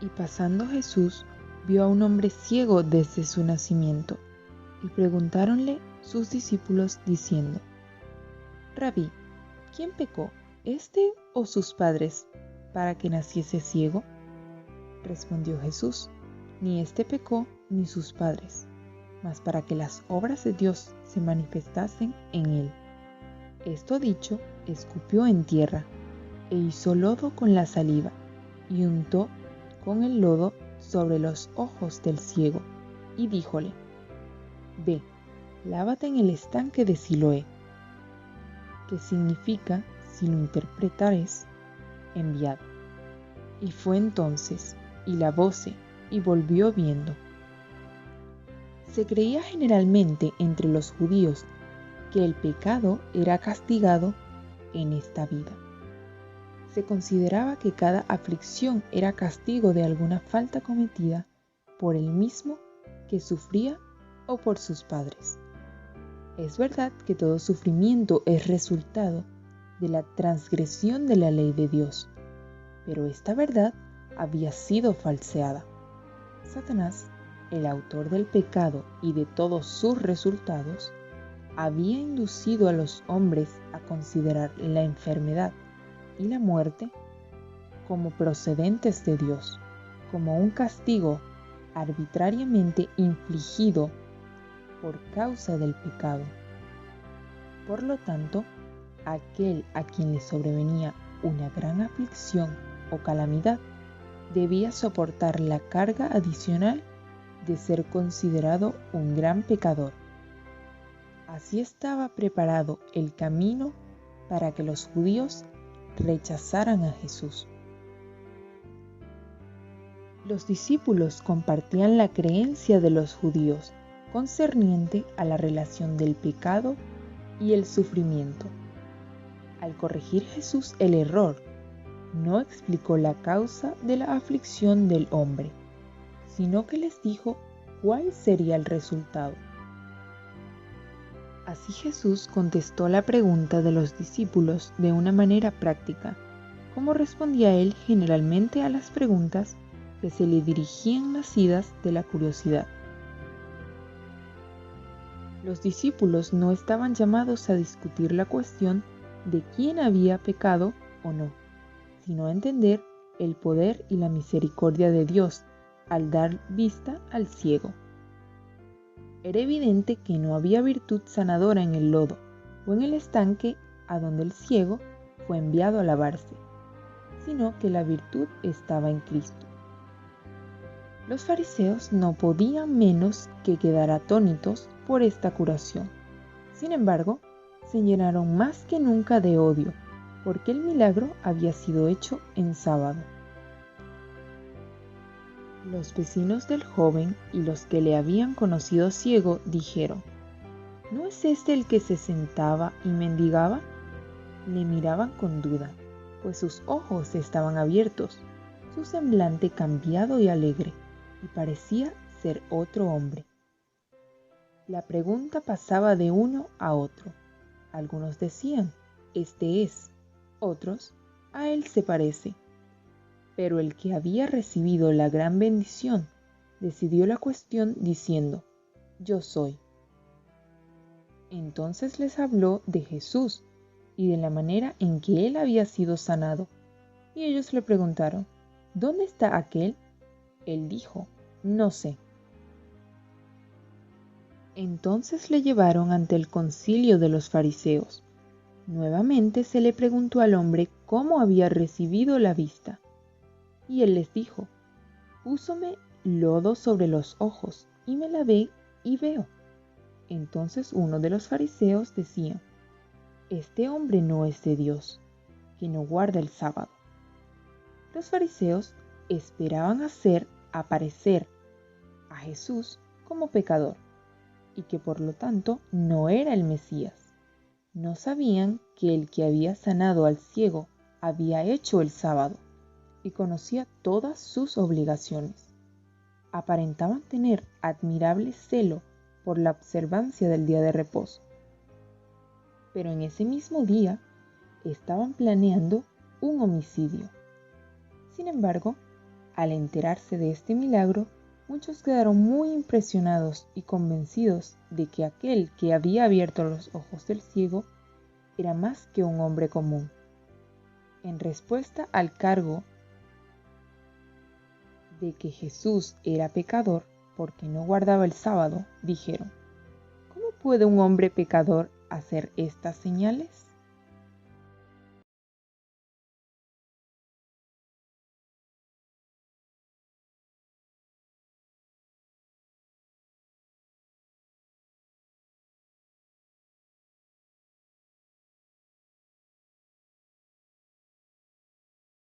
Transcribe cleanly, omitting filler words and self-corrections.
Y pasando Jesús, vio a un hombre ciego desde su nacimiento, y preguntáronle sus discípulos diciendo: Rabí, ¿quién pecó, éste o sus padres, para que naciese ciego? Respondió Jesús: Ni éste pecó, ni sus padres, mas para que las obras de Dios se manifestasen en él. Esto dicho, escupió en tierra, e hizo lodo con la saliva, y untó con el lodo sobre los ojos del ciego, y díjole: Ve, lávate en el estanque de Siloé, que significa, si lo interpretares, enviado. Y fue entonces, y lavóse, y volvió viendo. Se creía generalmente entre los judíos que el pecado era castigado en esta vida. Se consideraba que cada aflicción era castigo de alguna falta cometida por el mismo que sufría o por sus padres. Es verdad que todo sufrimiento es resultado de la transgresión de la ley de Dios, pero esta verdad había sido falseada. Satanás, el autor del pecado y de todos sus resultados, había inducido a los hombres a considerar la enfermedad y la muerte como procedentes de Dios, como un castigo arbitrariamente infligido por causa del pecado. Por lo tanto, aquel a quien le sobrevenía una gran aflicción o calamidad debía soportar la carga adicional de ser considerado un gran pecador. Así estaba preparado el camino para que los judíos rechazaran a Jesús. Los discípulos compartían la creencia de los judíos concerniente a la relación del pecado y el sufrimiento. Al corregir Jesús el error, no explicó la causa de la aflicción del hombre, sino que les dijo cuál sería el resultado. Así Jesús contestó la pregunta de los discípulos de una manera práctica, como respondía él generalmente a las preguntas que se le dirigían nacidas de la curiosidad. Los discípulos no estaban llamados a discutir la cuestión de quién había pecado o no, sino a entender el poder y la misericordia de Dios al dar vista al ciego. Era evidente que no había virtud sanadora en el lodo o en el estanque a donde el ciego fue enviado a lavarse, sino que la virtud estaba en Cristo. Los fariseos no podían menos que quedar atónitos por esta curación. Sin embargo, se llenaron más que nunca de odio, porque el milagro había sido hecho en sábado. Los vecinos del joven y los que le habían conocido ciego dijeron: ¿No es este el que se sentaba y mendigaba? Le miraban con duda, pues sus ojos estaban abiertos, su semblante cambiado y alegre, y parecía ser otro hombre. La pregunta pasaba de uno a otro. Algunos decían: este es; otros: a él se parece. Pero el que había recibido la gran bendición decidió la cuestión diciendo: yo soy. Entonces les habló de Jesús y de la manera en que él había sido sanado. Y ellos le preguntaron: ¿dónde está aquel? Él dijo: no sé. Entonces le llevaron ante el concilio de los fariseos. Nuevamente se le preguntó al hombre cómo había recibido la vista. Y él les dijo: púsome lodo sobre los ojos, y me lavé y veo. Entonces uno de los fariseos decía: este hombre no es de Dios, que no guarda el sábado. Los fariseos esperaban hacer aparecer a Jesús como pecador, y que por lo tanto no era el Mesías. No sabían que el que había sanado al ciego había hecho el sábado y conocía todas sus obligaciones. Aparentaban tener admirable celo por la observancia del día de reposo. Pero en ese mismo día estaban planeando un homicidio. Sin embargo, Al enterarse de este milagro, muchos quedaron muy impresionados y convencidos de que aquel que había abierto los ojos del ciego era más que un hombre común. En respuesta al cargo de que Jesús era pecador porque no guardaba el sábado, dijeron: ¿Cómo puede un hombre pecador hacer estas señales?